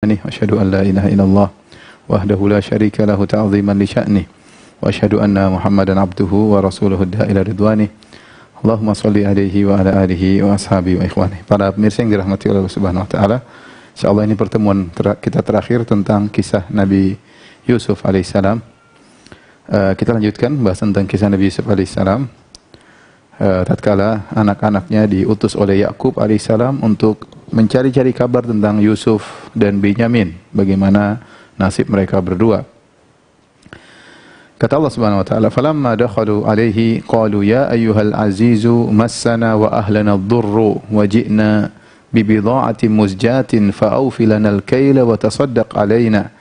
Asyhadu an la ilaha illallah wahdahu la syarika lahu ta'ziman li sya'nih wa asyhadu anna Muhammadan abduhu wa rasuluhu ila ridwanih. Allahumma shalli alaihi wa ala alihi wa ashabihi wa ikhwani. Para pemirsa yang dirahmati oleh Allah Subhanahu wa taala, insyaallah ini pertemuan kita terakhir tentang kisah Nabi Yusuf alaihissalam. Kita lanjutkan bahas tentang kisah Nabi Yusuf alaihissalam. Tatkala anak-anaknya diutus oleh Yakub alaihissalam untuk mencari-cari kabar tentang Yusuf dan Binyamin, bagaimana nasib mereka berdua. Kata Allah Subhanahu wa taala, "Falamma dakhalu alaihi qalu ya ayyuhal azizu massana wa ahlana ad-durru wa ji'na bi bidha'atin muzjatin fa awfi lana al-kayla wa tasaddaq alaina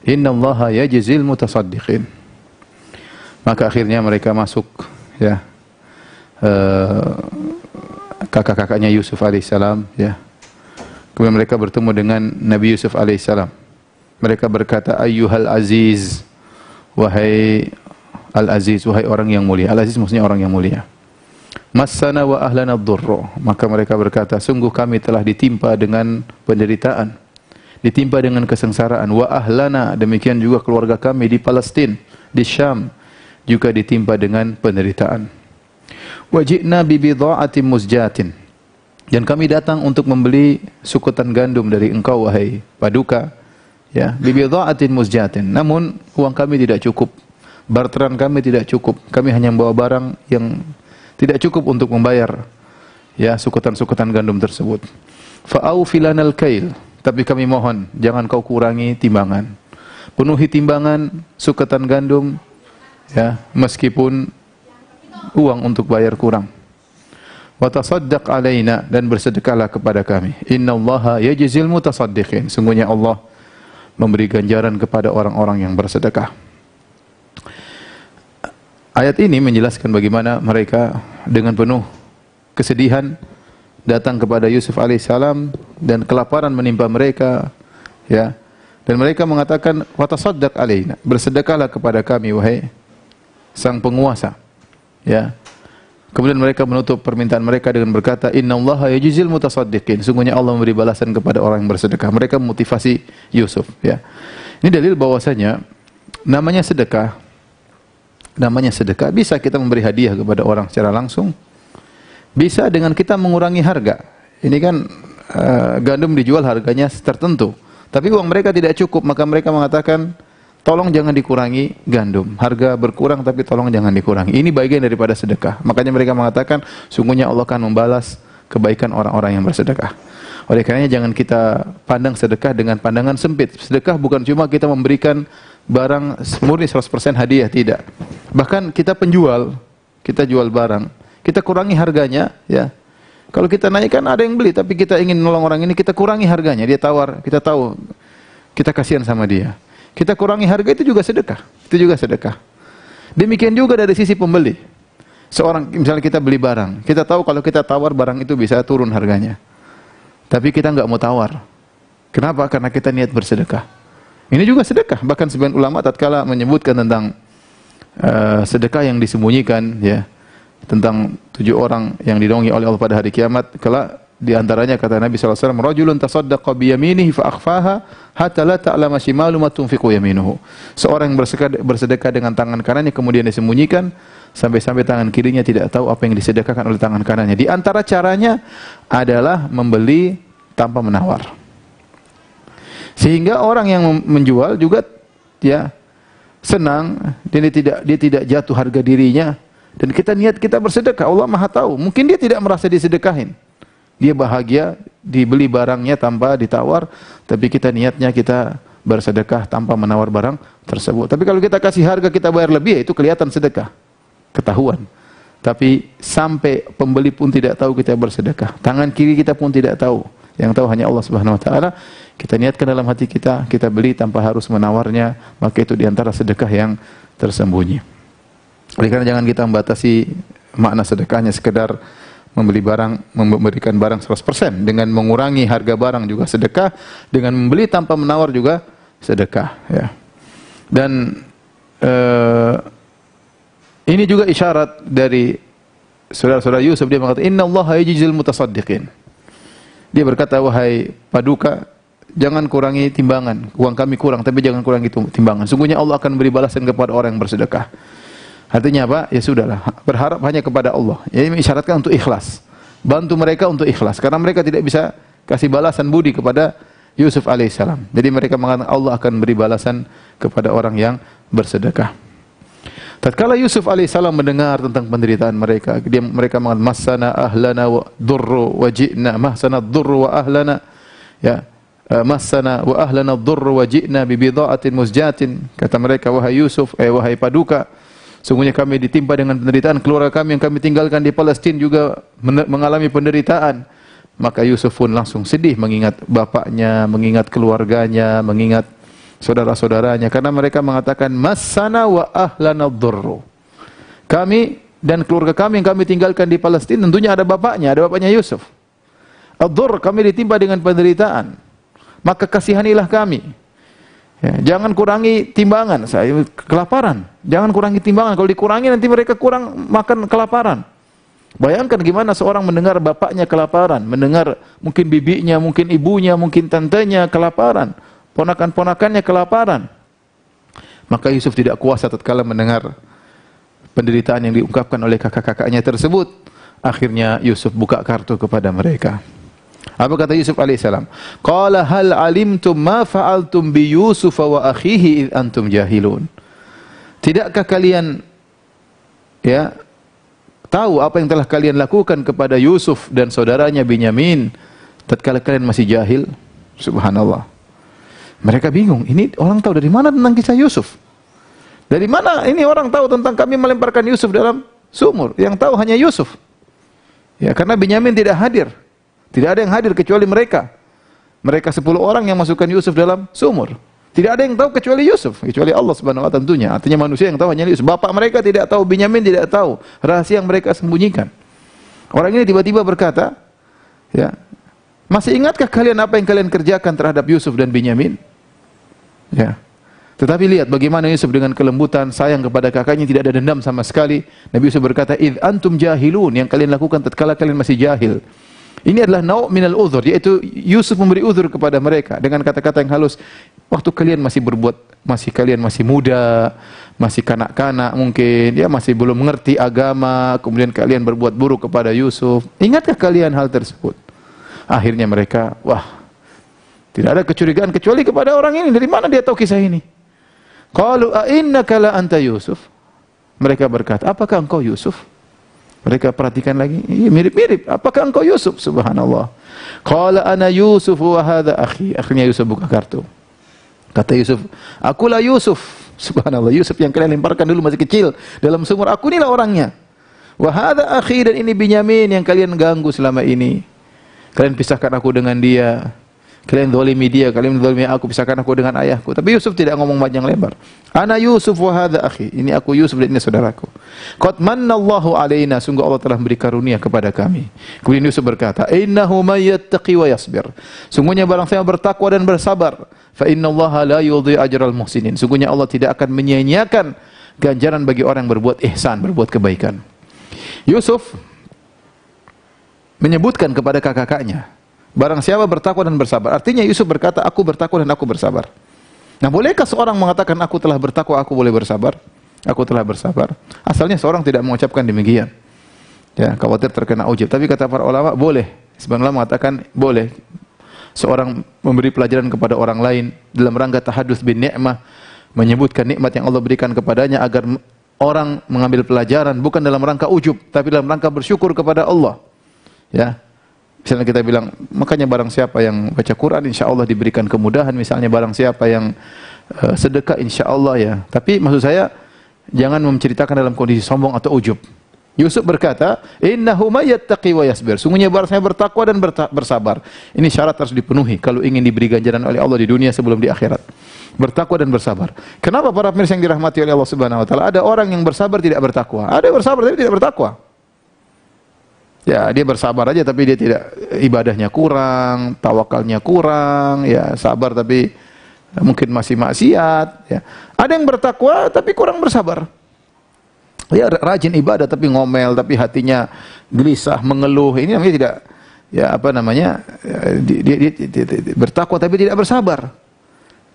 innallaha yajzil mutasaddiqin." Maka akhirnya mereka masuk, ya, kakak-kakaknya Yusuf alaihissalam, ya. Kemudian mereka bertemu dengan Nabi Yusuf alaihissalam. Mereka berkata, ayyuhal aziz, wahai al-aziz, wahai orang yang mulia. Al-aziz maksudnya orang yang mulia. Massana wa ahlana ad-durru. Maka mereka berkata, sungguh kami telah ditimpa dengan penderitaan, ditimpa dengan kesengsaraan. Wa ahlana, demikian juga keluarga kami di Palestina, di Syam, juga ditimpa dengan penderitaan. Wa ji'na bi bidha'atin muzjatin. Dan kami datang untuk membeli sukutan gandum dari engkau, wahai paduka, ya, bi bidha'atin muzjatin. Namun uang kami tidak cukup, barteran kami tidak cukup. Kami hanya membawa barang yang tidak cukup untuk membayar, ya, sukutan-sukutan gandum tersebut. Fa aufilanal kail. Tapi kami mohon jangan kau kurangi timbangan. Penuhi timbangan sukutan gandum, ya, meskipun uang untuk bayar kurang. Wa tasaddaq alaina, dan bersedekahlah kepada kami. Innallaha yajzil mutasaddiqin. Sungguhnya Allah memberi ganjaran kepada orang-orang yang bersedekah. Ayat ini menjelaskan bagaimana mereka dengan penuh kesedihan datang kepada Yusuf alaihissalam dan kelaparan menimpa mereka, ya. Dan mereka mengatakan, wa tasaddaq alaina, bersedekahlah kepada kami wahai sang penguasa, ya. Kemudian mereka menutup permintaan mereka dengan berkata, innallaha yajzil mutasaddiqin. Sungguhnya Allah memberi balasan kepada orang yang bersedekah. Mereka memotivasi Yusuf, ya. Ini dalil bahwasanya namanya sedekah bisa kita memberi hadiah kepada orang secara langsung, bisa dengan kita mengurangi harga. Ini kan gandum dijual harganya tertentu, tapi uang mereka tidak cukup, maka mereka mengatakan, tolong jangan dikurangi gandum. Harga berkurang tapi tolong jangan dikurangi. Ini bagian daripada sedekah. Makanya mereka mengatakan, sungguhnya Allah akan membalas kebaikan orang-orang yang bersedekah. Oleh karenanya jangan kita pandang sedekah dengan pandangan sempit. Sedekah bukan cuma kita memberikan barang murni 100% hadiah, tidak. Bahkan kita penjual, kita jual barang, kita kurangi harganya, ya. Kalau kita naikkan ada yang beli, tapi kita ingin nolong orang ini, kita kurangi harganya. Dia tawar, kita tahu, kita kasihan sama dia. Kita kurangi harga, itu juga sedekah. Itu juga sedekah. Demikian juga dari sisi pembeli. Seorang, misalnya kita beli barang, kita tahu kalau kita tawar barang itu bisa turun harganya. Tapi kita nggak mau tawar. Kenapa? Karena kita niat bersedekah. Ini juga sedekah. Bahkan sebagian ulama tatkala menyebutkan tentang sedekah yang disembunyikan, ya, tentang 7 orang yang dinaungi oleh Allah pada hari kiamat, kelak di antaranya kata Nabi SAW, rajulun tasaddaqa biyaminihi fa akhfaha hatta la ta'lama shimalu ma tunfiqu yaminuhu. Seorang yang bersedekah dengan tangan kanannya kemudian disembunyikan sampai-sampai tangan kirinya tidak tahu apa yang disedekahkan oleh tangan kanannya. Di antara caranya adalah membeli tanpa menawar. Sehingga orang yang menjual juga, ya, senang, dia tidak jatuh harga dirinya, dan kita niat kita bersedekah. Allah Maha tahu, mungkin dia tidak merasa disedekahin. Dia bahagia dibeli barangnya tanpa ditawar, tapi kita niatnya kita bersedekah tanpa menawar barang tersebut. Tapi kalau kita kasih harga, kita bayar lebih, ya itu kelihatan sedekah, ketahuan. Tapi sampai pembeli pun tidak tahu kita bersedekah. Tangan kiri kita pun tidak tahu. Yang tahu hanya Allah Subhanahu wa taala. Kita niatkan dalam hati kita, kita beli tanpa harus menawarnya, maka itu diantara sedekah yang tersembunyi. Oleh karena jangan kita membatasi makna sedekahnya sekedar membeli barang, memberikan barang 100%. Dengan mengurangi harga barang juga sedekah, dengan membeli tanpa menawar juga sedekah, ya. Dan ini juga isyarat dari saudara-saudara Yusuf. Dia mengatakan, innallaha yajzil mutasaddiqin. Dia berkata, wahai paduka, jangan kurangi timbangan. Uang kami kurang, tapi jangan kurangi timbangan. Sungguhnya Allah akan beri balasan kepada orang yang bersedekah. Artinya apa? Ya sudahlah, berharap hanya kepada Allah. Ini mengisyaratkan untuk ikhlas. Bantu mereka untuk ikhlas, karena mereka tidak bisa kasih balasan budi kepada Yusuf alaihissalam. Jadi mereka mengatakan Allah akan beri balasan kepada orang yang bersedekah. Tatkala Yusuf alaihissalam mendengar tentang penderitaan mereka, mereka mengatakan masana ahlana wa durru wa ji'na mahsana durru wa ahlana, ya, masana wa ahlana durru wa ji'na bi bidha'atin muzjatin. Kata mereka, wahai Yusuf, wahai paduka, sungguhnya kami ditimpa dengan penderitaan, keluarga kami yang kami tinggalkan di Palestina juga mengalami penderitaan. Maka Yusuf pun langsung sedih mengingat bapaknya, mengingat keluarganya, mengingat saudara-saudaranya, karena mereka mengatakan masana wa ahlana dhurru. Kami dan keluarga kami yang kami tinggalkan di Palestina, tentunya ada bapaknya Yusuf. Ad-dhurr, kami ditimpa dengan penderitaan. Maka kasihanilah kami. Ya, jangan kurangi timbangan, saya kelaparan. Jangan kurangi timbangan, kalau dikurangi nanti mereka kurang makan kelaparan. Bayangkan gimana seorang mendengar bapaknya kelaparan, mendengar mungkin bibinya, mungkin ibunya, mungkin tantenya kelaparan. Ponakan-ponakannya kelaparan. Maka Yusuf tidak kuasa tatkala mendengar penderitaan yang diungkapkan oleh kakak-kakaknya tersebut. Akhirnya Yusuf buka kartu kepada mereka. Apa kata Yusuf alaihissalam? Qala hal alimtum ma fa'altum bi Yusuf wa akhihi id antum jahilun. Tidakkah kalian tahu apa yang telah kalian lakukan kepada Yusuf dan saudaranya Binyamin tatkala kalian masih jahil? Subhanallah. Mereka bingung, ini orang tahu dari mana tentang kisah Yusuf? Dari mana ini orang tahu tentang kami melemparkan Yusuf dalam sumur? Yang tahu hanya Yusuf. Ya, karena Binyamin tidak hadir. Tidak ada yang hadir kecuali mereka. Mereka 10 orang yang masukkan Yusuf dalam sumur. Tidak ada yang tahu kecuali Yusuf, kecuali Allah Subhanahu wa taala tentunya. Artinya manusia yang tahu hanya Yusuf. Bapak mereka tidak tahu, Binyamin tidak tahu rahasia yang mereka sembunyikan. Orang ini tiba-tiba berkata, ya, masih ingatkah kalian apa yang kalian kerjakan terhadap Yusuf dan Binyamin? Ya. Tetapi lihat bagaimana Yusuf dengan kelembutan, sayang kepada kakaknya, tidak ada dendam sama sekali. Nabi Yusuf berkata, "Id antum jahilun," yang kalian lakukan tatkala kalian masih jahil. Ini adalah nau' minal uzur, yaitu Yusuf memberi uzur kepada mereka dengan kata-kata yang halus. Waktu kalian kalian masih muda, masih kanak-kanak mungkin, ya masih belum mengerti agama, kemudian kalian berbuat buruk kepada Yusuf. Ingatkah kalian hal tersebut? Akhirnya mereka, wah, tidak ada kecurigaan kecuali kepada orang ini. Dari mana dia tahu kisah ini? Qalu a innaka la anta Yusuf. Mereka berkata, apakah engkau Yusuf? Mereka perhatikan lagi, mirip-mirip. Apakah engkau Yusuf? Subhanallah. Qala ana Yusuf wa hadha akhi. Akhirnya Yusuf buka kartu. Kata Yusuf, akulah Yusuf. Subhanallah, Yusuf yang kalian lemparkan dulu masih kecil dalam sumur. Aku inilah orangnya. Wa hadha akhi, dan ini Binyamin yang kalian ganggu selama ini. Kalian pisahkan aku dengan dia. Kalian zalimi dia, kalian zalimi aku, pisahkan aku dengan ayahku. Tapi Yusuf tidak ngomong panjang lebar. Ana Yusuf wa hadha akhi. Ini aku Yusuf dan ini saudaraku. Qad mannallahu alaina, sungguh Allah telah beri karunia kepada kami. Kemudian Yusuf berkata, innahu may yattaqi wa yasbir. Sungguhnya barang siapa bertakwa dan bersabar, fa innallaha la yudhi ajral muhsinin. Sungguhnya Allah tidak akan menyia-nyiakan ganjaran bagi orang yang berbuat ihsan, berbuat kebaikan. Yusuf menyebutkan kepada kakak-kakaknya, barang siapa bertakwa dan bersabar. Artinya Yusuf berkata, aku bertakwa dan aku bersabar. Nah, bolehkah seorang mengatakan aku telah bertakwa, aku boleh bersabar? Aku telah bersabar. Asalnya seorang tidak mengucapkan demikian. Ya, khawatir terkena ujub. Tapi kata para ulama, boleh. Sebagian ulama mengatakan boleh. Seorang memberi pelajaran kepada orang lain dalam rangka tahadduts bin ni'mah, menyebutkan nikmat yang Allah berikan kepadanya agar orang mengambil pelajaran bukan dalam rangka ujub, tapi dalam rangka bersyukur kepada Allah. Ya. Misalnya kita bilang, makanya barang siapa yang baca Quran, insya Allah diberikan kemudahan. Misalnya barang siapa yang sedekah, insya Allah ya. Tapi maksud saya, jangan menceritakan dalam kondisi sombong atau ujub. Yusuf berkata, innahu may yattaqi wa yasbir. Sungguhnya barang siapa bertakwa dan bersabar. Ini syarat harus dipenuhi kalau ingin diberi ganjaran oleh Allah di dunia sebelum di akhirat. Bertakwa dan bersabar. Kenapa para pemirsa yang dirahmati oleh Allah Subhanahu wa taala, ada orang yang bersabar tidak bertakwa? Ada yang bersabar tapi tidak bertakwa. Ya, dia bersabar aja tapi dia tidak, ibadahnya kurang, tawakalnya kurang, ya sabar tapi mungkin masih maksiat, ya. Ada yang bertakwa tapi kurang bersabar. Ya, rajin ibadah tapi ngomel, tapi hatinya gelisah, mengeluh. Ini namanya ya apa namanya, bertakwa tapi tidak bersabar.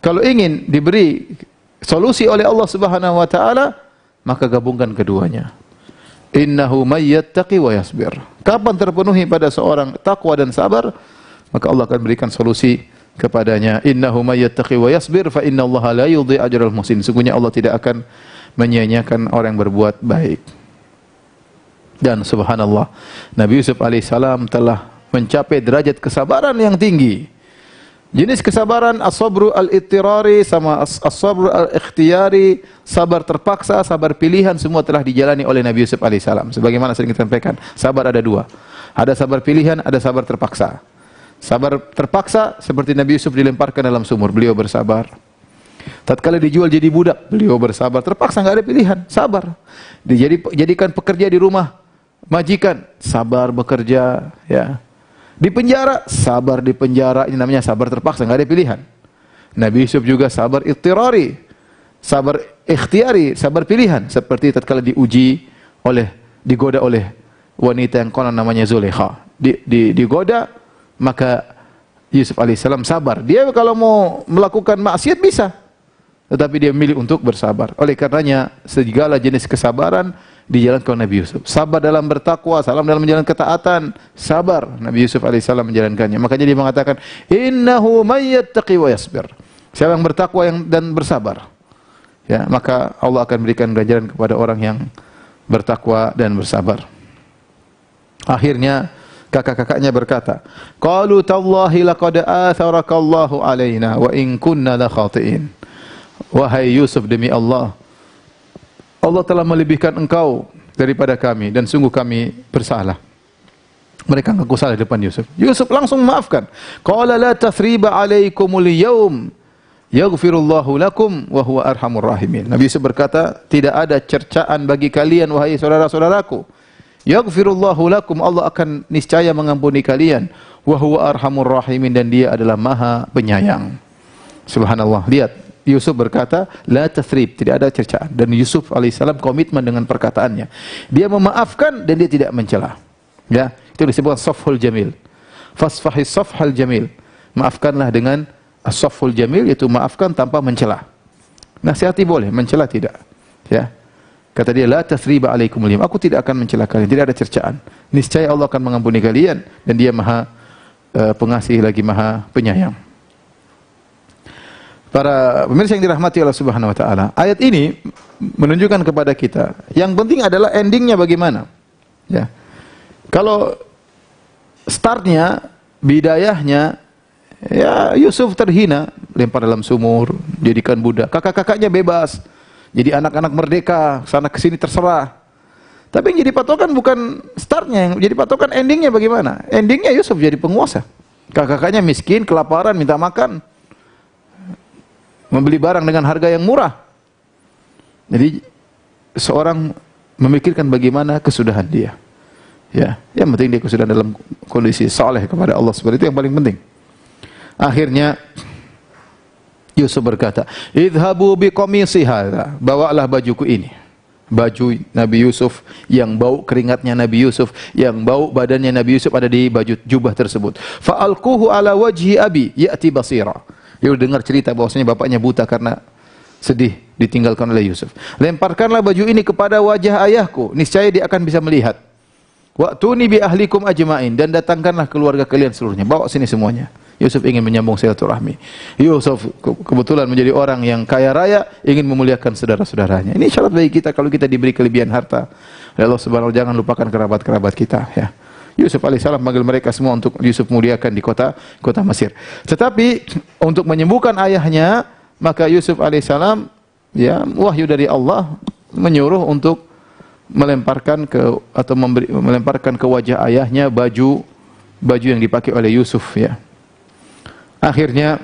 Kalau ingin diberi solusi oleh Allah Subhanahu wa taala, maka gabungkan keduanya. Innahu may yattaqi wa yasbir. Kapan terpenuhi pada seorang takwa dan sabar, maka Allah akan berikan solusi kepadanya. Innahu may yattaqi wa yasbir fa innallaha la yudhi'u ajral muhsin. Sungguhnya Allah tidak akan menyia-nyiakan orang yang berbuat baik. Dan subhanallah, Nabi Yusuf alaihissalam telah mencapai derajat kesabaran yang tinggi. Jenis kesabaran as-sabru al-ittirari sama as-sabru al-ikhtiyari, sabar terpaksa, sabar pilihan, semua telah dijalani oleh Nabi Yusuf alaihissalam. Sebagaimana sering kita sampaikan, sabar ada dua. Ada sabar pilihan, ada sabar terpaksa. Sabar terpaksa seperti Nabi Yusuf dilemparkan dalam sumur, beliau bersabar. Tatkala dijual jadi budak, beliau bersabar. Terpaksa, enggak ada pilihan, sabar. Dijadikan pekerja di rumah majikan, sabar bekerja, ya. Di penjara, sabar di penjara, ini namanya sabar terpaksa, enggak ada pilihan. Nabi Yusuf juga sabar ittirari, sabar ikhtiyari, sabar pilihan, seperti tatkala digoda oleh wanita yang konon namanya Zulekha. Digoda, maka Yusuf alaihissalam sabar. Dia kalau mau melakukan maksiat bisa, tetapi dia memilih untuk bersabar. Oleh karenanya segala jenis kesabaran dijalankan oleh Nabi Yusuf. Sabar dalam bertakwa, salam dalam menjalankan ketaatan, sabar. Nabi Yusuf alaihissalam menjalankannya. Makanya dia mengatakan, innahu may yattaqi wa yasbir. Siapa yang bertakwa dan bersabar, ya, maka Allah akan berikan ganjaran kepada orang yang bertakwa dan bersabar. Akhirnya kakak-kakaknya berkata, qalu tallahi laqad atharakallahu alaina wa in kunna la khati'in. Wahai Yusuf, demi Allah, Allah telah melebihkan engkau daripada kami dan sungguh kami bersalah. Mereka mengaku salah di depan Yusuf. Yusuf langsung memaafkan. Qala la tathriba alaikumul yawm yaghfirullahu lakum wa huwa arhamur rahimin. Nabi Yusuf berkata, tidak ada cercaan bagi kalian wahai saudara-saudaraku. Yaghfirullahu lakum, Allah akan niscaya mengampuni kalian. Wa huwa arhamur rahimin, dan dia adalah Maha Penyayang. Subhanallah. Lihat, Yusuf berkata, la tathrib, tidak ada cercaan. Dan Yusuf alaihissalam komitmen dengan perkataannya. Dia memaafkan dan dia tidak mencela. Ya, itu disebut safhul jamil. Fasfahis safhal jamil. Maafkanlah dengan as-safhul jamil, yaitu maafkan tanpa mencela. Nasihati boleh, mencela tidak. Ya. Kata dia, la tathriba alaikumul yawm. Aku tidak akan mencela kalian, tidak ada cercaan. Niscaya Allah akan mengampuni kalian dan dia Maha pengasih lagi Maha Penyayang. Para pemirsa yang dirahmati Allah Subhanahu wa taala, ayat ini menunjukkan kepada kita yang penting adalah endingnya bagaimana. Ya. Kalau startnya, bidayahnya, ya Yusuf terhina, lempar dalam sumur, jadikan budak. Kakak-kakaknya bebas, jadi anak-anak merdeka, sana kesini terserah. Tapi yang jadi patokan bukan startnya, yang jadi patokan endingnya bagaimana. Endingnya Yusuf jadi penguasa. Kakak-kakaknya miskin, kelaparan, minta makan, membeli barang dengan harga yang murah. Jadi seorang memikirkan bagaimana kesudahan dia. Ya, yang penting dia kesudahan dalam kondisi saleh kepada Allah, seperti itu yang paling penting. Akhirnya Yusuf berkata, "Idhabu biqamisi hadza." Bawalah bajuku ini. Baju Nabi Yusuf, yang bau keringatnya Nabi Yusuf, yang bau badannya Nabi Yusuf ada di baju jubah tersebut. Fa'alquhu ala wajhi abi ya'ti basira. Dia dengar cerita bahwasanya bapaknya buta karena sedih ditinggalkan oleh Yusuf. Lemparkanlah baju ini kepada wajah ayahku, niscaya dia akan bisa melihat. Wa'tuni bi ahlikum ajma'in, dan datangkanlah keluarga kalian seluruhnya. Bawa sini semuanya. Yusuf ingin menyambung silaturahmi. Yusuf kebetulan menjadi orang yang kaya raya, ingin memuliakan saudara-saudaranya. Ini syarat bagi kita kalau kita diberi kelebihan harta. Ya Allah Subhanahu wa taala, jangan lupakan kerabat-kerabat kita, ya. Yusuf alaihissalam panggil mereka semua untuk Yusuf muliakan di kota Mesir. Tetapi untuk menyembuhkan ayahnya, maka Yusuf alaihissalam, ya, wahyu dari Allah menyuruh untuk melemparkan ke wajah ayahnya baju yang dipakai oleh Yusuf, ya. Akhirnya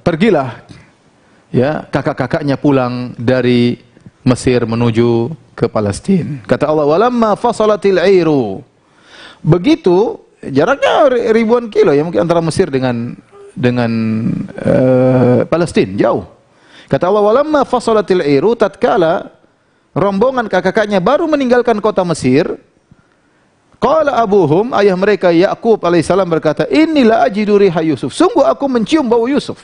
pergilah, ya, kakak-kakaknya pulang dari Mesir menuju ke Palestina. Kata Allah, walamma fasalatil airu. Begitu jaraknya ribuan kilo, ya, mungkin antara Mesir dengan Palestina, jauh. Kata Allah, walamma fasalatil airu, tatkala rombongan kakak-kakaknya baru meninggalkan kota Mesir, Qala abuhum, ayah mereka Yaqub alaihissalam berkata, "Inilah ajidu riha Yusuf." Sungguh aku mencium bau Yusuf.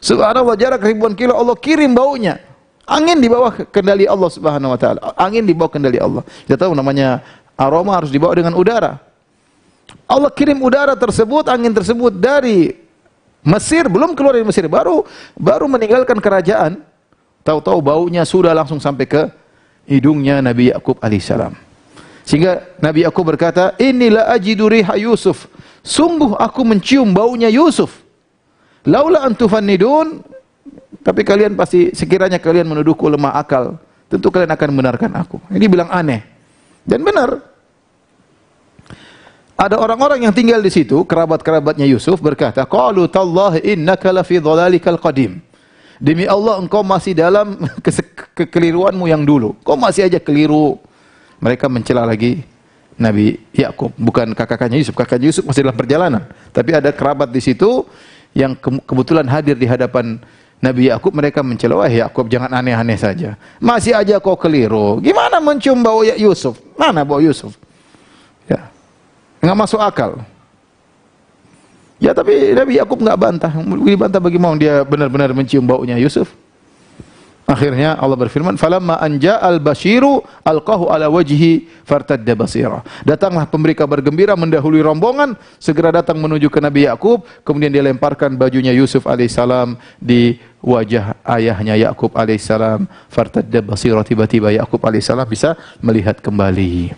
Subhanallah, jarak ribuan kilo Allah kirim baunya. Angin di bawah kendali Allah Subhanahu wa taala. Angin di bawah kendali Allah. Kita tahu namanya aroma harus dibawa dengan udara. Allah kirim udara tersebut, angin tersebut dari Mesir, belum keluar dari Mesir, baru meninggalkan kerajaan. Tahu-tahu baunya sudah langsung sampai ke hidungnya Nabi Yaqub alaihissalam. Sehingga Nabi Yaqub berkata, "Inilah ajidu riha Yusuf." Sungguh aku mencium baunya Yusuf. Laula antufannidun, tapi kalian pasti, sekiranya kalian menuduhku lemah akal, tentu kalian akan membenarkan aku. Ini bilang aneh. Dan benar. Ada orang-orang yang tinggal di situ, kerabat-kerabatnya Yusuf berkata, "Qalu tallahi innaka lafi dhalalikal qadim." Demi Allah engkau masih dalam kekeliruanmu yang dulu. Kau masih aja keliru. Mereka mencela lagi Nabi Yaqub, bukan kakaknya Yusuf. Kakaknya Yusuf masih dalam perjalanan, tapi ada kerabat di situ yang kebetulan hadir di hadapan Nabi Yaqub. Mereka mencela, "Wah Yaqub, jangan aneh-aneh saja. Masih aja kau keliru. Gimana mencium bau Yusuf? Mana bau Yusuf?" Ya, nggak masuk akal. Ya, tapi Nabi Yaqub nggak bantah. Dibantah bagaimana dia benar-benar mencium baunya Yusuf? Akhirnya Allah berfirman, "Falamma anja al-basyiru alqahu ala wajhi fartadda basira." Datanglah pemberi kabar gembira mendahului rombongan, segera datang menuju ke Nabi Yaqub, kemudian dia lemparkan bajunya Yusuf alaihissalam di wajah ayahnya Yaqub alaihissalam. Fartadda basira, tiba-tiba Yaqub alaihissalam bisa melihat kembali.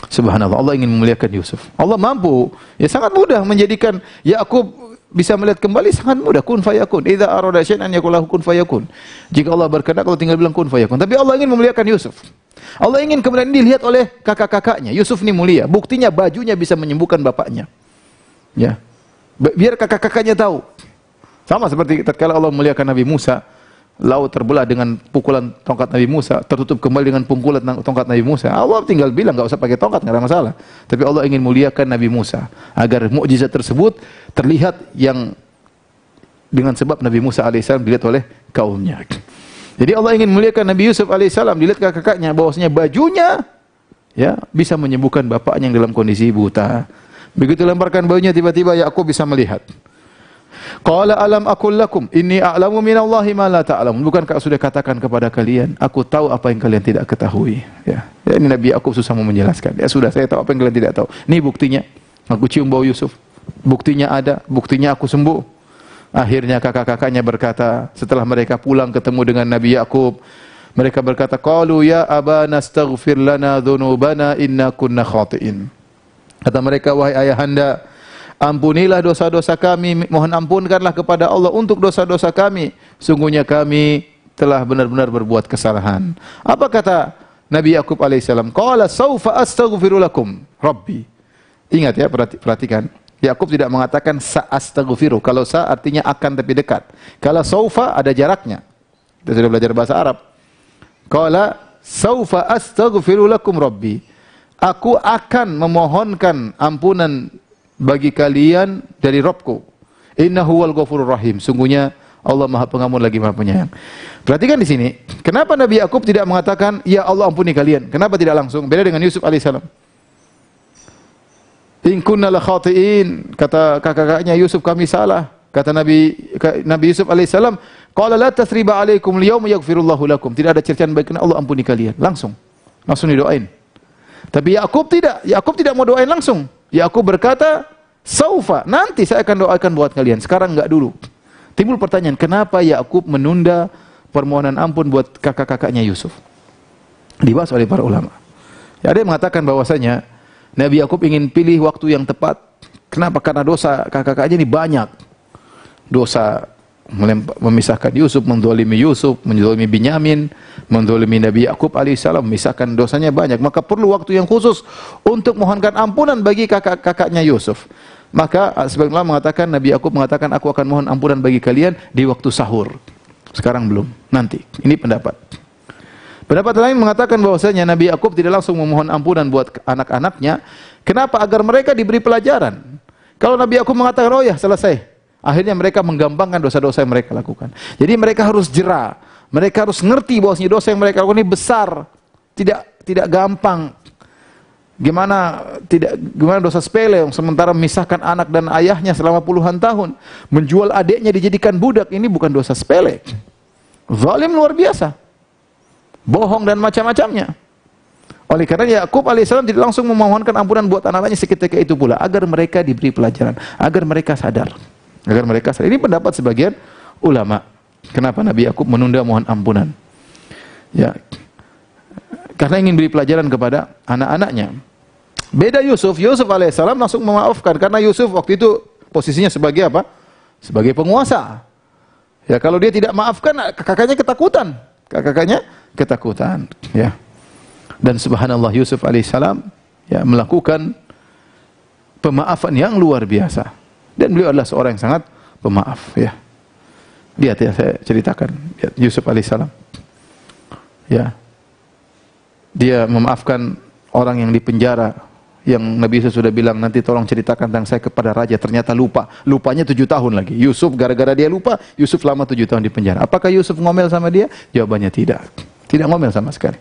Subhanallah, Allah ingin memuliakan Yusuf. Allah mampu, ya sangat mudah menjadikan Yaqub bisa melihat kembali, sangat mudah. Kun fayakun. Idza arada syai'an an yaqul lahu kun fayakun. Jika Allah berkehendak, kalau tinggal bilang kun fayakun. Tapi Allah ingin memuliakan Yusuf. Allah ingin kemudian dilihat oleh kakak-kakaknya. Yusuf ini mulia. Buktinya bajunya bisa menyembuhkan bapaknya. Ya. Biar kakak-kakaknya tahu. Sama seperti tatkala Allah memuliakan Nabi Musa, laut terbelah dengan pukulan tongkat Nabi Musa, tertutup kembali dengan pukulan tongkat Nabi Musa. Allah tinggal bilang, enggak usah pakai tongkat, enggak ada masalah. Tapi Allah ingin muliakan Nabi Musa agar mukjizat tersebut terlihat yang dengan sebab Nabi Musa alaihissalam dilihat oleh kaumnya. Jadi Allah ingin muliakan Nabi Yusuf alaihissalam, dilihat kakak-kakaknya bahwasanya bajunya ya bisa menyembuhkan bapaknya yang dalam kondisi buta. Begitu lemparkan bajunya, tiba-tiba Yakub bisa melihat. Qala alam aqul lakum inni a'lamu minallahi ma la ta'lamun. Bukankah sudah katakan kepada kalian, aku tahu apa yang kalian tidak ketahui. Ya, ini Nabi Yakub susah mau menjelaskan. Ya sudah, saya tahu apa yang kalian tidak tahu. Ini buktinya, aku cium bau Yusuf. Buktinya ada, buktinya aku sembuh. Akhirnya kakak-kakaknya berkata, setelah mereka pulang ketemu dengan Nabi Yakub, mereka berkata, qalu ya abana astaghfir lana dzunubana inna kunna khati'in. Kata mereka, wahai ayahanda, ampunilah dosa-dosa kami, mohon ampunkanlah kepada Allah untuk dosa-dosa kami. Sungguhnya kami telah benar-benar berbuat kesalahan. Apa kata Nabi Yakub alaihissalam? Qala saufa astaghfiru lakum rabbi. Ingat ya, perhatikan. Yakub tidak mengatakan sa'astaghfiru. Kalau sa artinya akan tapi dekat. Kalau saufa ada jaraknya. Kita sudah belajar bahasa Arab. Qala saufa astaghfiru lakum rabbi. Aku akan memohonkan ampunan bagi kalian dari Rabbku. Innahu wal ghafurur rahim. Sungguhnya Allah Maha Pengampun lagi Maha Penyayang. Perhatikan di sini, kenapa Nabi Yakub tidak mengatakan ya Allah ampuni kalian? Kenapa tidak langsung? Beda dengan Yusuf alaihissalam. In kunna la khati'in, kata kakak-kakaknya Yusuf, kami salah. Kata Nabi Yusuf alaihissalam, qala la tasriba alaikum al-yawma yaghfirullahu lakum. Tidak ada cercaan baik, Allah ampuni kalian. Langsung didoain. Tapi Yakub tidak mau doain langsung. Yakub berkata, saufa, nanti saya akan doakan buat kalian. Sekarang enggak dulu. Timbul pertanyaan, kenapa Yakub menunda permohonan ampun buat kakak-kakaknya Yusuf? Dibahas oleh para ulama. Ya, ada yang mengatakan bahwasanya Nabi Yakub ingin pilih waktu yang tepat. Kenapa? Karena dosa kakak-kakaknya ini banyak. Dosa memisahkan Yusuf, menzalimi Binyamin, menzalimi Nabi Yakub alaihissalam, memisahkan dosanya banyak. Maka perlu waktu yang khusus untuk mohonkan ampunan bagi kakak-kakaknya Yusuf. Maka sebagian ulama mengatakan, Nabi Yakub mengatakan, aku akan mohon ampunan bagi kalian di waktu sahur. Sekarang belum, nanti. Ini pendapat. Pendapat lain mengatakan bahwasanya Nabi Yakub tidak langsung memohon ampunan buat anak-anaknya. Kenapa? Agar mereka diberi pelajaran. Kalau Nabi Yakub mengatakan, oh ya selesai, akhirnya mereka menggampangkan dosa-dosa yang mereka lakukan. Jadi mereka harus jera. Mereka harus ngerti bahwasanya dosa yang mereka lakukan ini besar. Tidak gampang. Gimana dosa sepele yang sementara memisahkan anak dan ayahnya selama puluhan tahun, menjual adiknya dijadikan budak, ini bukan dosa sepele. Zalim luar biasa. Bohong dan macam-macamnya. Oleh karena Yakub alaihissalam tidak langsung memohonkan ampunan buat anak-anaknya seketika itu pula, agar mereka diberi pelajaran, agar mereka sadar. Ini pendapat sebagian ulama. Kenapa Nabi Yakub menunda mohon ampunan? Ya, karena ingin beri pelajaran kepada anak-anaknya. Beda Yusuf alaihissalam langsung memaafkan, karena Yusuf waktu itu posisinya sebagai apa? Sebagai penguasa. Ya, kalau dia tidak maafkan, kakaknya ketakutan. Ya. Dan subhanallah, Yusuf alaihissalam ya melakukan pemaafan yang luar biasa. Dan beliau adalah seorang yang sangat pemaaf. Ya. Lihat ya, saya ceritakan. Ya, Yusuf alaihissalam. Ya. Dia memaafkan orang yang dipenjara, yang Nabi Yusuf sudah bilang, nanti tolong ceritakan tentang saya kepada raja. Ternyata lupanya 7 tahun lagi. Yusuf, gara-gara dia lupa, Yusuf lama 7 tahun di penjara. Apakah Yusuf ngomel sama dia? Jawabannya tidak ngomel sama sekali.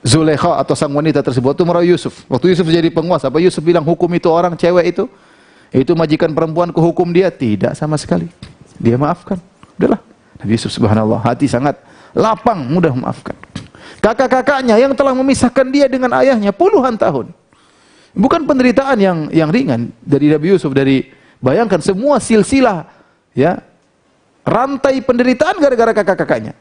Zulaikha atau sang wanita tersebut itu merayu Yusuf. Waktu Yusuf jadi penguasa, apa Yusuf bilang hukum itu orang cewek itu majikan perempuan, ke hukum dia? Tidak sama sekali. Dia maafkan. Udahlah. Nabi Yusuf subhanallah, hati sangat lapang, mudah memaafkan. Kakak-kakaknya yang telah memisahkan dia dengan ayahnya puluhan tahun. Bukan penderitaan yang ringan dari Nabi Yusuf, bayangkan semua silsilah ya, rantai penderitaan gara-gara kakak-kakaknya.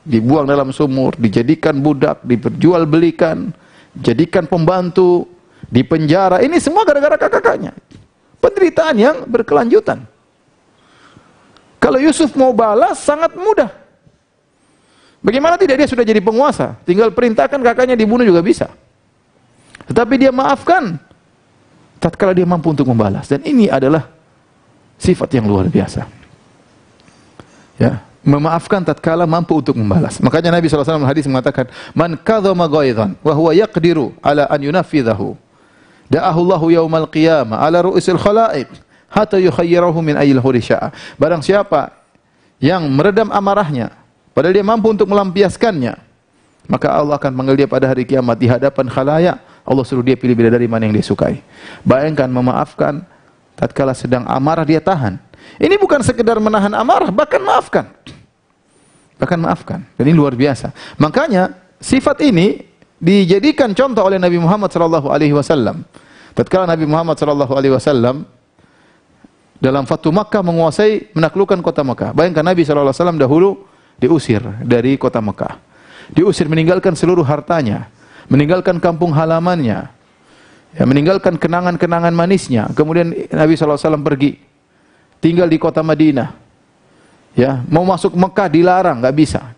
Dibuang dalam sumur, dijadikan budak, diperjualbelikan, jadikan pembantu, dipenjara. Ini semua gara-gara kakak-kakaknya. Penderitaan yang berkelanjutan. Kalau Yusuf mau balas sangat mudah. Bagaimana tidak, dia sudah jadi penguasa, tinggal perintahkan kakaknya dibunuh juga bisa. Tetapi dia maafkan tatkala dia mampu untuk membalas, dan ini adalah sifat yang luar biasa. Ya, memaafkan tatkala mampu untuk membalas. Makanya Nabi SAW dalam hadis mengatakan, "Man kadzama ghaidhan wa huwa yaqdiru ala an yunafidhahu, da'ahu Allahu yaumal qiyamah ala ru'usil khalaiq hatta yukhayyirahu min ayyil hurisya'a." Barang siapa yang meredam amarahnya padahal dia mampu untuk melampiaskannya, maka Allah akan panggil dia pada hari kiamat di hadapan khalayak. Allah suruh dia pilih bidadari mana yang dia sukai. Bayangkan memaafkan tatkala sedang amarah dia tahan. Ini bukan sekedar menahan amarah, bahkan maafkan. Dan ini luar biasa. Makanya sifat ini dijadikan contoh oleh Nabi Muhammad sallallahu alaihi wasallam. Tatkala Nabi Muhammad sallallahu alaihi wasallam dalam Fathu Makkah menguasai, menaklukkan kota Makkah. Bayangkan Nabi sallallahu alaihi wasallam dahulu diusir dari kota Mekah. Diusir, meninggalkan seluruh hartanya, meninggalkan kampung halamannya, ya, meninggalkan kenangan-kenangan manisnya. Kemudian Nabi SAW pergi, tinggal di kota Madinah. Ya, mau masuk Mekah dilarang, nggak bisa.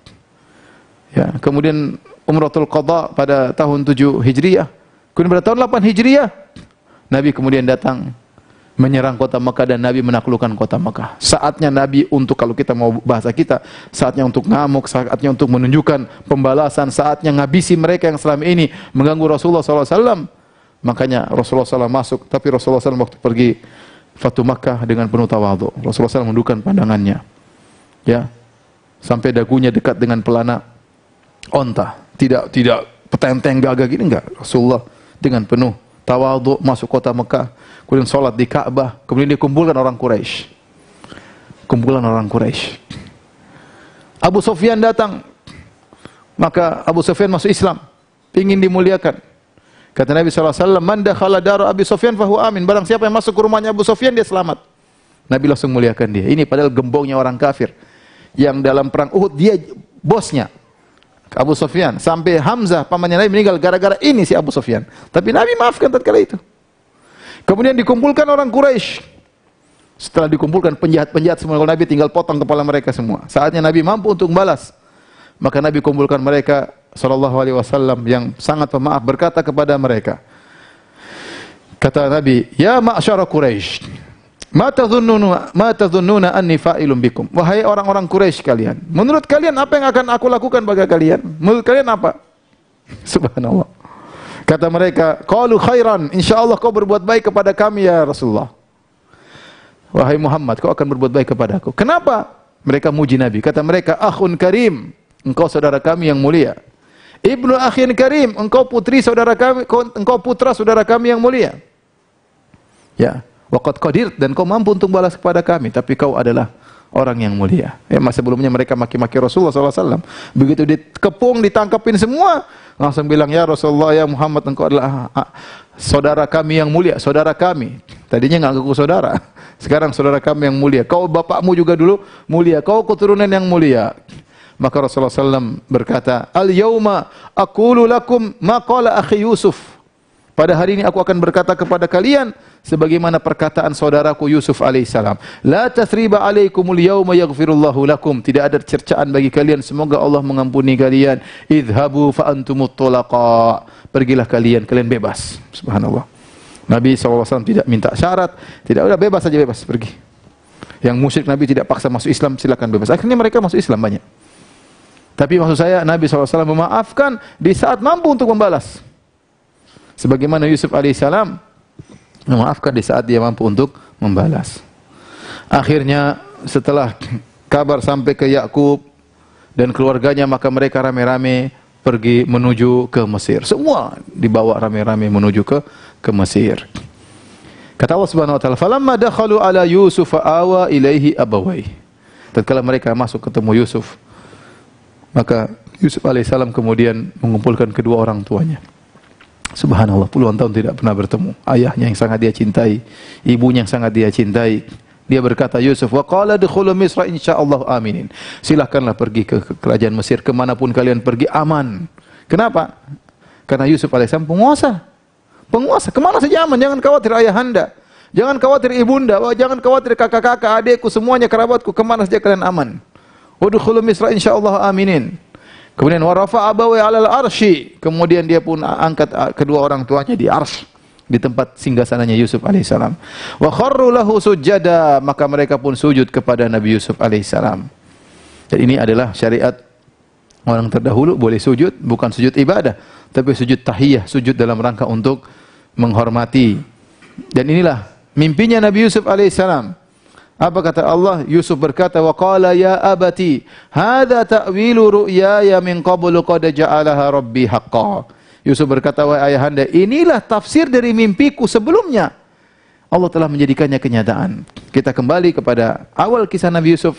Ya, kemudian Umratul Qadha pada tahun 7 Hijriah. Kemudian pada tahun 8 Hijriah, Nabi kemudian datang menyerang kota Mekah dan Nabi menaklukkan kota Mekah. Saatnya Nabi untuk, kalau kita mau bahasa kita, saatnya untuk ngamuk, saatnya untuk menunjukkan pembalasan, saatnya ngabisi mereka yang selama ini mengganggu Rasulullah SAW. Makanya Rasulullah SAW masuk, tapi Rasulullah SAW waktu pergi Fathu Makkah dengan penuh tawadhu. Rasulullah SAW menundukkan pandangannya, ya, sampai dagunya dekat dengan pelana onta. Tidak petenteng gagah gini, enggak. Rasulullah dengan penuh tawadhu masuk kota Mekah. Kemudian sholat di Ka'bah, kemudian dikumpulkan orang Quraisy. Abu Sufyan datang, maka Abu Sufyan masuk Islam, ingin dimuliakan. Kata Nabi SAW, "Man dakhala dara Abi Sufyan fahuwa amin." Barang siapa yang masuk ke rumahnya Abu Sufyan, dia selamat. Nabi langsung muliakan dia. Ini padahal gembongnya orang kafir, yang dalam perang Uhud dia bosnya, Abu Sufyan. Sampai Hamzah pamannya Nabi meninggal gara-gara ini si Abu Sufyan. Tapi Nabi maafkan tatkala itu. Kemudian dikumpulkan orang Quraisy. Setelah dikumpulkan penjahat-penjahat semua, Nabi tinggal potong kepala mereka semua. Saatnya Nabi mampu untuk membalas. Maka Nabi kumpulkan mereka sallallahu alaihi wasallam yang sangat pemaaf, berkata kepada mereka. Kata Nabi, "Ya ma'syara Quraisy, ma tadhunnuna anni fa'ilun bikum?" Wahai orang-orang Quraisy kalian, menurut kalian apa yang akan aku lakukan bagi kalian? Menurut kalian apa? Subhanallah. Kata mereka, qalu khairan, insyaallah kau berbuat baik kepada kami ya Rasulullah. Wahai Muhammad, kau akan berbuat baik kepadaku. Kenapa? Mereka muji Nabi. Kata mereka, akhun karim, engkau saudara kami yang mulia. Ibnu akhin karim, engkau putri saudara kami, engkau putra saudara kami yang mulia. Ya, waqad qadirt, dan kau mampu untuk balas kepada kami, tapi kau adalah orang yang mulia. Ya, masa sebelumnya mereka maki-maki Rasulullah SAW. Begitu dikepung, ditangkapin semua, langsung bilang, ya Rasulullah, ya Muhammad, engkau adalah saudara kami yang mulia, saudara kami. Tadinya nggak ngaku saudara, sekarang saudara kami yang mulia. Kau bapakmu juga dulu mulia, kau keturunan yang mulia. Maka Rasulullah SAW berkata, al-yawma aqulu lakum ma qala akhi Yusuf. Pada hari ini aku akan berkata kepada kalian sebagaimana perkataan saudaraku Yusuf alaihissalam. La tathriba alaikumul yawma yaghfirullahu lakum. Tidak ada cercaan bagi kalian, semoga Allah mengampuni kalian. Idhabu fa antumut tulaqa. Pergilah kalian, kalian bebas. Subhanallah. Nabi SAW tidak minta syarat, tidak, udah bebas saja, bebas pergi. Yang musyrik Nabi tidak paksa masuk Islam, silakan bebas. Akhirnya mereka masuk Islam banyak. Tapi maksud saya, Nabi SAW memaafkan di saat mampu untuk membalas. Sebagaimana Yusuf alaihissalam memaafkan di saat dia mampu untuk membalas. Akhirnya setelah kabar sampai ke Yakub dan keluarganya, maka mereka rame-rame pergi menuju ke Mesir. Semua dibawa rame-rame menuju ke Mesir. Kata Allah Subhanahu wa taala, "Falamma dakhalu ala Yusuf awa ilaihi abawai." Tatkala mereka masuk ketemu Yusuf, maka Yusuf alaihissalam kemudian mengumpulkan kedua orang tuanya. Subhanallah, puluhan tahun tidak pernah bertemu. Ayahnya yang sangat dia cintai, ibunya yang sangat dia cintai. Dia berkata, Yusuf, wa qala dukhulu Misra insyaallah aminin. Silakanlah pergi ke kerajaan Mesir, kemanapun kalian pergi aman. Kenapa? Karena Yusuf alaihissalam penguasa. Penguasa, kemana saja aman. Jangan khawatir ayahanda, jangan khawatir ibunda, jangan khawatir kakak-kakak, adikku, semuanya kerabatku, kemana saja kalian aman. Udkhulu Misra insyaallah aminin. Kemudian warafa abawi alal arsy. Kemudian dia pun angkat kedua orang tuanya di arsy, di tempat singgasananya Yusuf alaihissalam. Wa kharru lahu sujada. Maka mereka pun sujud kepada Nabi Yusuf alaihissalam. Dan ini adalah syariat orang terdahulu, boleh sujud, bukan sujud ibadah, tapi sujud tahiyah, sujud dalam rangka untuk menghormati. Dan inilah mimpinya Nabi Yusuf alaihissalam. Apa kata Allah? Yusuf berkata, wa qala ya abati hadza ta'wilu ru'yaya min qablu qad ja'alaha rabbi haqqan. Yusuf berkata, wahai ayahanda, inilah tafsir dari mimpiku sebelumnya. Allah telah menjadikannya kenyataan. Kita kembali kepada awal kisah Nabi Yusuf.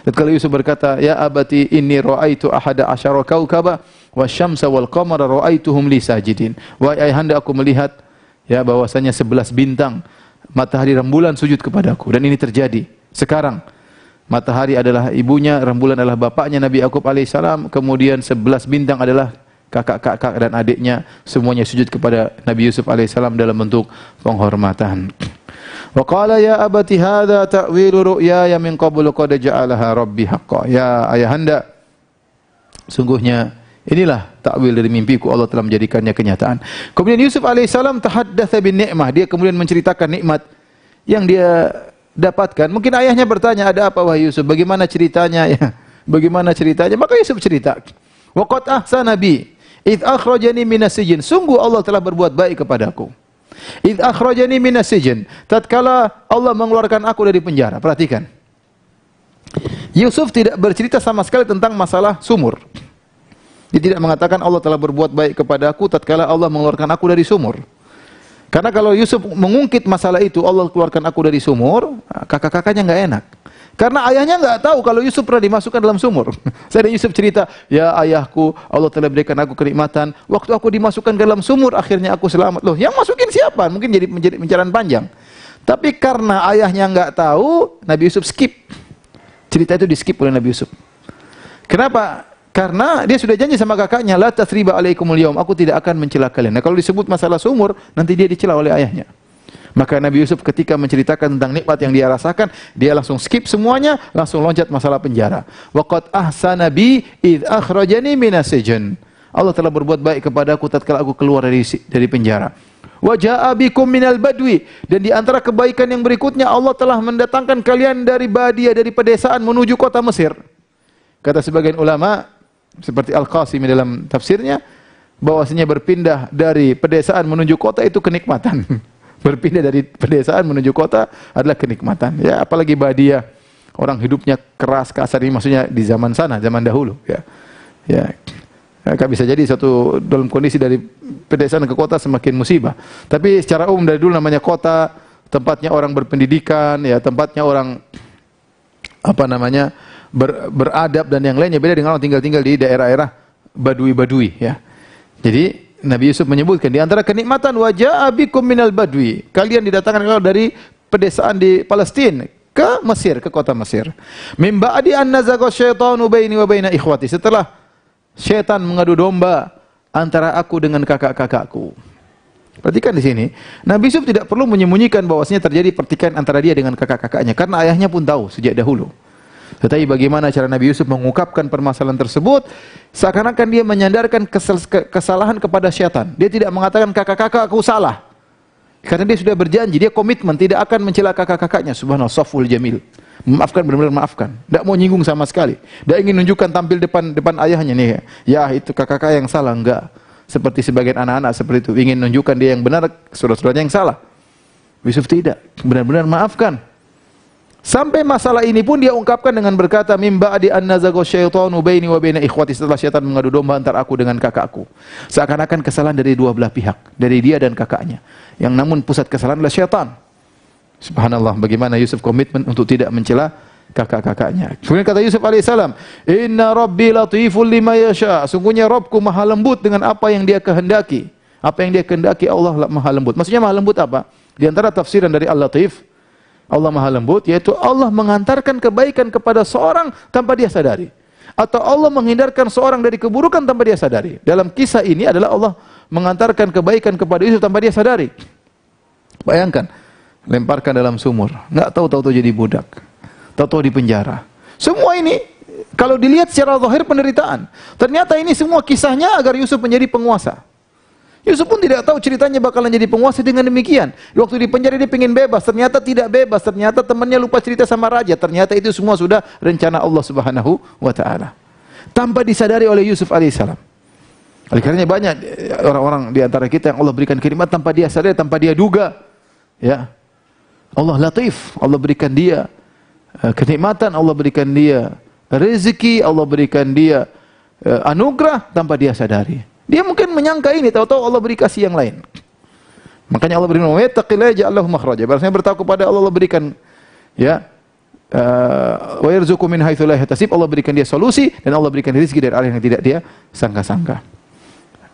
Ketika Yusuf berkata, ya abati inni ra'aitu ahada asyara kaukaba wasyamsa wal qamara ra'aituhum li sajidin. Wahai ayahanda, aku melihat ya bahwasanya 11 bintang, matahari, rembulan sujud kepadaku, dan ini terjadi sekarang. Matahari adalah ibunya, rembulan adalah bapaknya Nabi Yakub alaihissalam, kemudian 11 bintang adalah kakak-kakak dan adiknya, semuanya sujud kepada Nabi Yusuf alaihissalam dalam bentuk penghormatan. Wa qala ya abati hadza ta'wilu ru'yaya min qablu qad ja'alaha rabbi haqqan. Ya ayahanda, sungguhnya inilah takwil dari mimpiku, Allah telah menjadikannya kenyataan. Kemudian Yusuf alaihissalam tahaddatsa bin ni'mah, dia kemudian menceritakan nikmat yang dia dapatkan. Mungkin ayahnya bertanya, ada apa wahai Yusuf? Bagaimana ceritanya ya? Bagaimana ceritanya? Maka Yusuf cerita. Wa qad ahsana bi id akhrajani minas sijn. Sungguh Allah telah berbuat baik kepadaku. Id akhrajani minas sijn. Tatkala Allah mengeluarkan aku dari penjara. Perhatikan. Yusuf tidak bercerita sama sekali tentang masalah sumur. Dia tidak mengatakan Allah telah berbuat baik kepadaku tatkala Allah mengeluarkan aku dari sumur. Karena kalau Yusuf mengungkit masalah itu, Allah keluarkan aku dari sumur, kakak-kakaknya enggak enak. Karena ayahnya enggak tahu kalau Yusuf pernah dimasukkan dalam sumur. Saya dan Yusuf cerita, ya ayahku, Allah telah berikan aku kenikmatan. Waktu aku dimasukkan ke dalam sumur, akhirnya aku selamat. Loh, yang masukin siapa? Mungkin jadi pembicaraan panjang. Tapi karena ayahnya enggak tahu, Nabi Yusuf skip. Cerita itu di skip oleh Nabi Yusuf. Kenapa? Karena dia sudah janji sama kakaknya, la tathriba alaikumul yaum, aku tidak akan mencela kalian. Nah, kalau disebut masalah sumur, nanti dia dicela oleh ayahnya. Maka Nabi Yusuf ketika menceritakan tentang nikmat yang dia rasakan, dia langsung skip semuanya, langsung loncat masalah penjara. Wa qad ahsana bi id akhrajani minas sijn. Allah telah berbuat baik kepadaku tatkala aku keluar dari penjara. Wa jaa bikum minal badwi, dan di antara kebaikan yang berikutnya, Allah telah mendatangkan kalian dari badia, dari pedesaan menuju kota Mesir. Kata sebagian ulama seperti Al-Qasimi dalam tafsirnya, bahwasanya berpindah dari pedesaan menuju kota itu kenikmatan. Berpindah dari pedesaan menuju kota adalah kenikmatan. Ya, apalagi badia, orang hidupnya keras, kasar, ini maksudnya di zaman sana, zaman dahulu. Ya, ya. Kan bisa jadi satu dalam kondisi dari pedesaan ke kota semakin musibah. Tapi secara umum dari dulu namanya kota, tempatnya orang berpendidikan, ya tempatnya orang beradab dan yang lainnya, beda dengan orang tinggal di daerah-daerah badui-badui, ya. Jadi Nabi Yusuf menyebutkan di antara kenikmatan wajah abikum minal badui, kalian didatangkan dari pedesaan di Palestina ke Mesir, ke kota Mesir. Mim ba'di an nazaqa syaitanu baini wa baina ikhwati, setelah syaitan mengadu domba antara aku dengan kakak-kakakku. Perhatikan di sini, Nabi Yusuf tidak perlu menyembunyikan bahwasanya terjadi pertikaian antara dia dengan kakak-kakaknya, karena ayahnya pun tahu sejak dahulu. Tetapi bagaimana cara Nabi Yusuf mengungkapkan permasalahan tersebut? Seakan-akan dia menyandarkan kesalahan kepada syaitan. Dia tidak mengatakan kakak-kakakku salah, karena dia sudah berjanji, dia komitmen tidak akan mencela kakak-kakaknya. Subhanallah, saful jamil. Memaafkan, benar-benar maafkan. Tidak mau nyinggung sama sekali. Tidak ingin menunjukkan tampil depan ayahnya nih. Ya itu kakak-kakak yang salah, enggak. Seperti sebagian anak-anak seperti itu, ingin menunjukkan dia yang benar, saudara-saudaranya yang salah. Yusuf tidak, benar-benar maafkan. Sampai masalah ini pun dia ungkapkan dengan berkata, mim ba'di an nazaqa syaitanu baini wa baina ikhwati, setelah syaitan mengadu domba antara aku dengan kakakku. Seakan-akan kesalahan dari dua belah pihak, dari dia dan kakaknya. Yang namun pusat kesalahan adalah syaitan. Subhanallah, bagaimana Yusuf komitmen untuk tidak mencela kakak-kakaknya. Kemudian kata Yusuf alaihissalam, inna rabbi latiful lima yasha, sungguhnya Rabbku maha lembut dengan apa yang dia kehendaki. Apa yang dia kehendaki Allah maha lembut. Maksudnya maha lembut apa? Di antara tafsiran dari Al-Latif, Allah maha lembut, yaitu Allah mengantarkan kebaikan kepada seorang tanpa dia sadari, atau Allah menghindarkan seorang dari keburukan tanpa dia sadari. Dalam kisah ini adalah Allah mengantarkan kebaikan kepada Yusuf tanpa dia sadari. Bayangkan, lemparkan dalam sumur, nggak tahu-tahu jadi budak, tahu-tahu di penjara. Semua ini kalau dilihat secara zahir penderitaan. Ternyata ini semua kisahnya agar Yusuf menjadi penguasa. Yusuf pun tidak tahu ceritanya bakalan jadi penguasa dengan demikian. Waktu di penjara dia ingin bebas, ternyata tidak bebas. Ternyata temannya lupa cerita sama raja. Ternyata itu semua sudah rencana Allah Subhanahu wa taala. Tanpa disadari oleh Yusuf alaihissalam. Oleh karenanya banyak orang-orang di antara kita yang Allah berikan nikmat tanpa dia sadari, tanpa dia duga. Ya. Allah latif, Allah berikan dia kenikmatan, Allah berikan dia rezeki, Allah berikan dia anugerah tanpa dia sadari. Dia mungkin menyangka ini, tahu-tahu Allah beri kasih yang lain. Makanya Allah berikan, "Wa yattaqillaha ja'al lahu makhraja." Berarti bertakwa kepada Allah, Allah berikan ya wa yarzuqu min haitsu la yahtasib, Allah berikan dia solusi dan Allah berikan rezeki dari arah yang tidak dia sangka-sangka.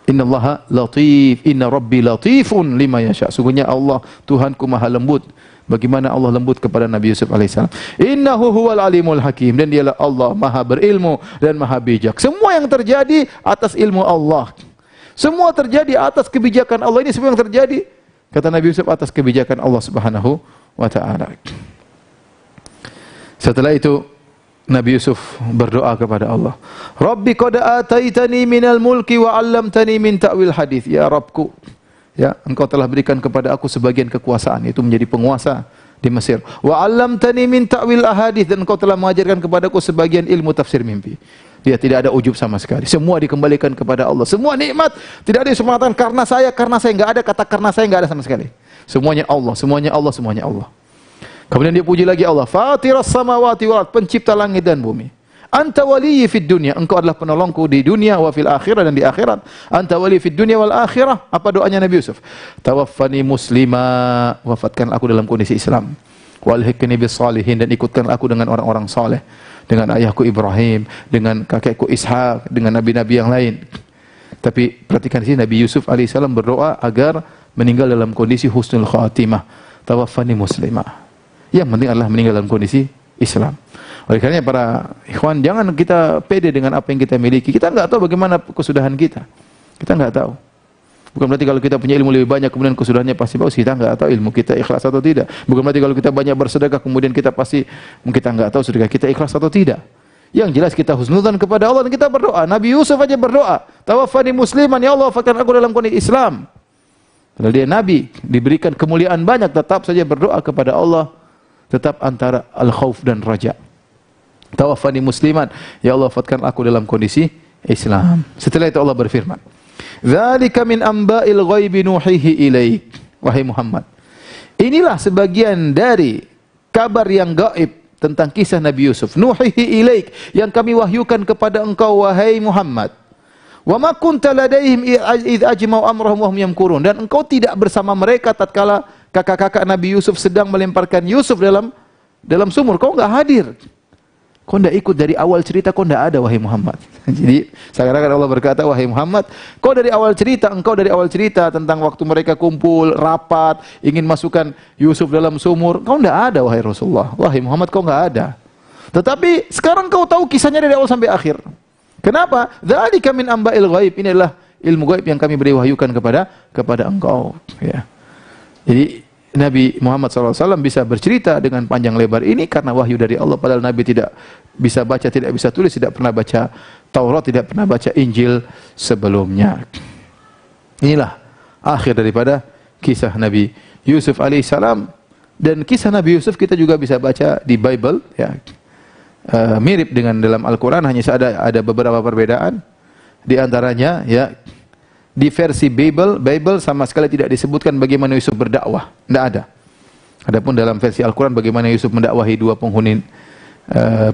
Innallaha latif, inna rabbi latifun lima yasha. Sungguhnya Allah Tuhanku maha lembut. Bagaimana Allah lembut kepada Nabi Yusuf alaihissalam. Innahu huwal alimul hakim, dan dialah Allah maha berilmu dan maha bijak. Semua yang terjadi atas ilmu Allah. Semua terjadi atas kebijakan Allah. Ini semua yang terjadi, kata Nabi Yusuf, atas kebijakan Allah Subhanahu wa taala. Setelah itu Nabi Yusuf berdoa kepada Allah. Rabbi qad ataitani minal mulki wa 'allamtani min ta'wil hadits. Ya Rabbku, ya, Engkau telah berikan kepada aku sebagian kekuasaan, itu menjadi penguasa di Mesir. Wa 'allamtani min ta'wil ahadits, dan Engkau telah mengajarkan kepadaku sebagian ilmu tafsir mimpi. Dia tidak ada ujub sama sekali. Semua dikembalikan kepada Allah. Semua nikmat tidak ada yang mengatakan karena saya, enggak ada kata karena saya, enggak ada sama sekali. Semuanya Allah, semuanya Allah, semuanya Allah. Kemudian dia puji lagi Allah, Fatiras samawati wal ardh, pencipta langit dan bumi. Anta waliyyi fid dunya, engkau adalah penolongku di dunia wa fil akhirah, dan di akhirat. Anta waliyyi fid dunya wal akhirah. Apa doanya Nabi Yusuf? Tawaffani muslima, wafatkan aku dalam kondisi Islam. Walhiqni bis salihin, dan ikutkan aku dengan orang-orang saleh, dengan ayahku Ibrahim, dengan kakekku Ishak, dengan nabi-nabi yang lain. Tapi perhatikan di sini Nabi Yusuf alaihissalam berdoa agar meninggal dalam kondisi husnul khatimah. Tawaffani muslima. Yang penting adalah meninggal dalam kondisi Islam. Oleh karenanya para ikhwan, jangan kita pede dengan apa yang kita miliki. Kita enggak tahu bagaimana kesudahan kita. Kita enggak tahu. Bukan berarti kalau kita punya ilmu lebih banyak kemudian kesudahannya pasti bagus. Kita enggak tahu ilmu kita ikhlas atau tidak. Bukan berarti kalau kita banyak bersedekah kemudian kita enggak tahu sedekah kita ikhlas atau tidak. Yang jelas kita husnudzan kepada Allah dan kita berdoa. Nabi Yusuf aja berdoa, tawaffani musliman, ya Allah wafatkan aku dalam kondisi Islam. Kalau dia nabi, diberikan kemuliaan banyak, tetap saja berdoa kepada Allah, tetap antara al-khauf dan raja. Tawaffani musliman, ya Allah wafatkan aku dalam kondisi Islam. Setelah itu Allah berfirman, dzalika min amba'il ghaibi nuhihi ilaik, wahai Muhammad, inilah sebagian dari kabar yang gaib tentang kisah Nabi Yusuf. Nuhihi ilaik, yang kami wahyukan kepada engkau wahai Muhammad. Wa ma kunta ladaihim idz ajma'u amrahum wa hum yamkurun. Dan engkau tidak bersama mereka tatkala kakak-kakak Nabi Yusuf sedang melemparkan Yusuf dalam sumur. Kau enggak hadir. Kau tidak ikut dari awal cerita, kau tidak ada, wahai Muhammad. Jadi, seakan-akan Allah berkata, wahai Muhammad, engkau dari awal cerita tentang waktu mereka kumpul, rapat, ingin masukkan Yusuf dalam sumur. Kau tidak ada, wahai Rasulullah. Wahai Muhammad, kau tidak ada. Tetapi, sekarang kau tahu kisahnya dari awal sampai akhir. Kenapa? Dzalika min amba'il ghaib. Ini adalah ilmu gaib yang kami beri wahyukan kepada engkau. Ya. Jadi, Nabi Muhammad SAW bisa bercerita dengan panjang lebar ini karena wahyu dari Allah. Padahal Nabi tidak bisa baca, tidak bisa tulis, tidak pernah baca Taurat, tidak pernah baca Injil sebelumnya. Inilah akhir daripada kisah Nabi Yusuf alaihissalam. Dan kisah Nabi Yusuf kita juga bisa baca di Bible. Ya. Mirip dengan dalam Al-Quran, hanya ada beberapa perbedaan. Di antaranya, ya, di versi Bible sama sekali tidak disebutkan bagaimana Yusuf berdakwah. Tidak ada. Adapun dalam versi Al-Quran bagaimana Yusuf mendakwahi dua penghuni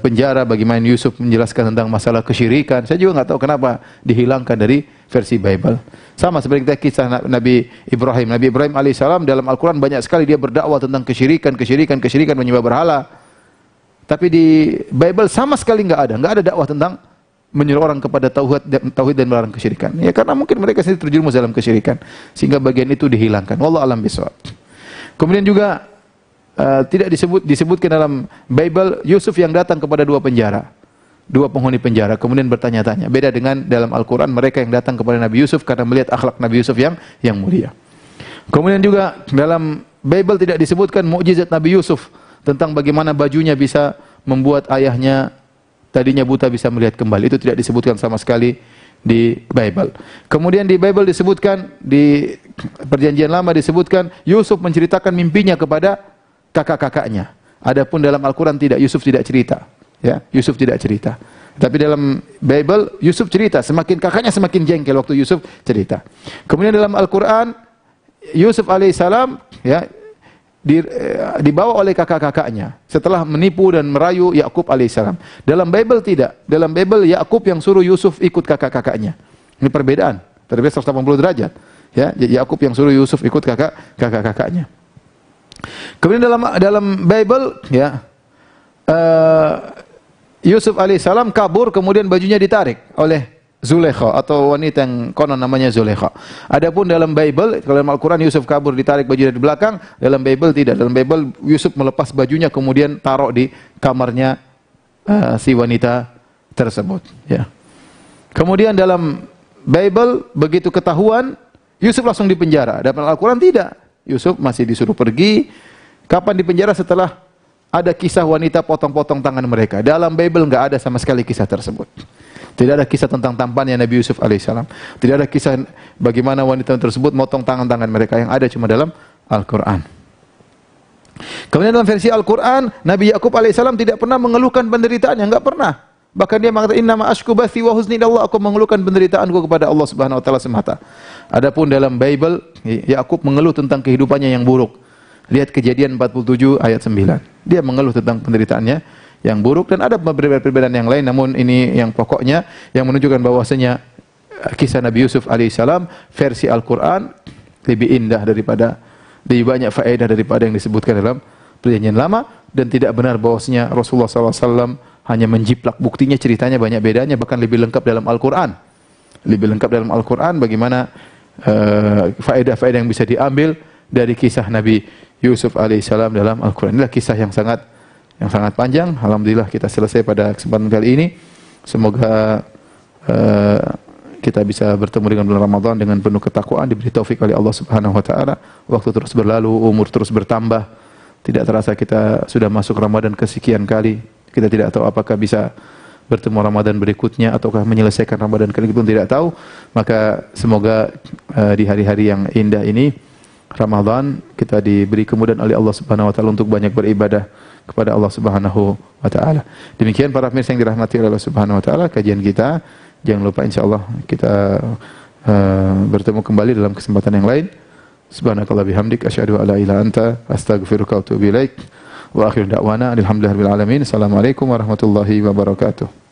penjara, bagaimana Yusuf menjelaskan tentang masalah kesyirikan. Saya juga nggak tahu kenapa dihilangkan dari versi Bible. Sama seperti kita kisah Nabi Ibrahim. Nabi Ibrahim alaihissalam dalam Al-Quran banyak sekali dia berdakwah tentang kesyirikan menyembah berhala. Tapi di Bible sama sekali nggak ada dakwah tentang menyuruh orang kepada tauhid dan melarang kesyirikan. Ya karena mungkin mereka sendiri terjerumus dalam kesyirikan sehingga bagian itu dihilangkan. Wallahu a'lam bishawab. Kemudian juga tidak disebutkan dalam Bible Yusuf yang datang kepada dua penghuni penjara kemudian bertanya-tanya. Beda dengan dalam Al-Qur'an mereka yang datang kepada Nabi Yusuf karena melihat akhlak Nabi Yusuf yang mulia. Kemudian juga dalam Bible tidak disebutkan mukjizat Nabi Yusuf tentang bagaimana bajunya bisa membuat ayahnya tadinya buta bisa melihat kembali. Itu tidak disebutkan sama sekali di Bible. Kemudian di Bible disebutkan, di Perjanjian Lama disebutkan Yusuf menceritakan mimpinya kepada kakak-kakaknya. Adapun dalam Al-Quran tidak, Yusuf tidak cerita. Ya, Yusuf tidak cerita. Tapi dalam Bible Yusuf cerita, semakin kakaknya semakin jengkel waktu Yusuf cerita. Kemudian dalam Al-Quran Yusuf alaihissalam ya dibawa oleh kakak-kakaknya setelah menipu dan merayu Yakub alaihissalam. Dalam Bible tidak. Dalam Bible Yakub yang suruh Yusuf ikut kakak-kakaknya. Ini perbedaan 180 derajat. Ya, Yakub yang suruh Yusuf ikut kakak-kakaknya. Kemudian dalam Bible ya Yusuf alaihissalam kabur kemudian bajunya ditarik oleh Zulekha atau wanita yang konon namanya Zulekha. Adapun dalam Bible, kalau dalam Al-Quran Yusuf kabur ditarik baju dari belakang, dalam Bible tidak. Dalam Bible Yusuf melepas bajunya kemudian taruh di kamarnya si wanita tersebut. Ya. Kemudian dalam Bible begitu ketahuan Yusuf langsung dipenjara. Dalam Al-Quran tidak. Yusuf masih disuruh pergi. Kapan dipenjara? Setelah ada kisah wanita potong-potong tangan mereka. Dalam Bible enggak ada sama sekali kisah tersebut. Tidak ada kisah tentang tampannya Nabi Yusuf alaihissalam. Tidak ada kisah bagaimana wanita tersebut motong tangan-tangan mereka. Yang ada cuma dalam Al-Quran. Kemudian dalam versi Al-Quran, Nabi Yakub alaihissalam tidak pernah mengeluhkan penderitaannya. Enggak pernah. Bahkan dia mengatakan, innama ashku bathi wa huzni ilallah. Aku mengeluhkan penderitaanku kepada Allah subhanahu wa ta'ala semata. Adapun dalam Bible, Yakub mengeluh tentang kehidupannya yang buruk. Lihat Kejadian 47 ayat 9. Dia mengeluh tentang penderitaannya yang buruk dan ada perbedaan yang lain, namun ini yang pokoknya yang menunjukkan bahwasanya kisah Nabi Yusuf alaihissalam versi Al-Quran lebih indah daripada, lebih banyak faedah daripada yang disebutkan dalam Perjanjian Lama, dan tidak benar bahwasanya Rasulullah SAW hanya menjiplak. Buktinya ceritanya banyak bedanya, bahkan lebih lengkap dalam Al-Quran. Lebih lengkap dalam Al-Quran bagaimana faedah-faedah yang bisa diambil dari kisah Nabi Yusuf alaihissalam dalam Al-Quran. Inilah kisah yang sangat panjang. Alhamdulillah kita selesai pada kesempatan kali ini. Semoga kita bisa bertemu dengan bulan Ramadan dengan penuh ketakwaan, diberi taufik oleh Allah Subhanahu wa taala. Waktu terus berlalu, umur terus bertambah. Tidak terasa kita sudah masuk Ramadan kesekian kali. Kita tidak tahu apakah bisa bertemu Ramadan berikutnya ataukah menyelesaikan Ramadan kali pun tidak tahu. Maka semoga di hari-hari yang indah ini Ramadan kita diberi kemudahan oleh Allah Subhanahu wa taala untuk banyak beribadah kepada Allah Subhanahu wa taala. Demikian para pemirsa yang dirahmati oleh Allah Subhanahu wa taala, kajian kita. Jangan lupa insyaallah kita bertemu kembali dalam kesempatan yang lain. Subhanakallah bihamdik asyhadu an la ilaha anta astaghfiruka wa atubu ilaik. Wa akhiru da'wana alhamdulillahirabbil alamin. Assalamualaikum warahmatullahi wabarakatuh.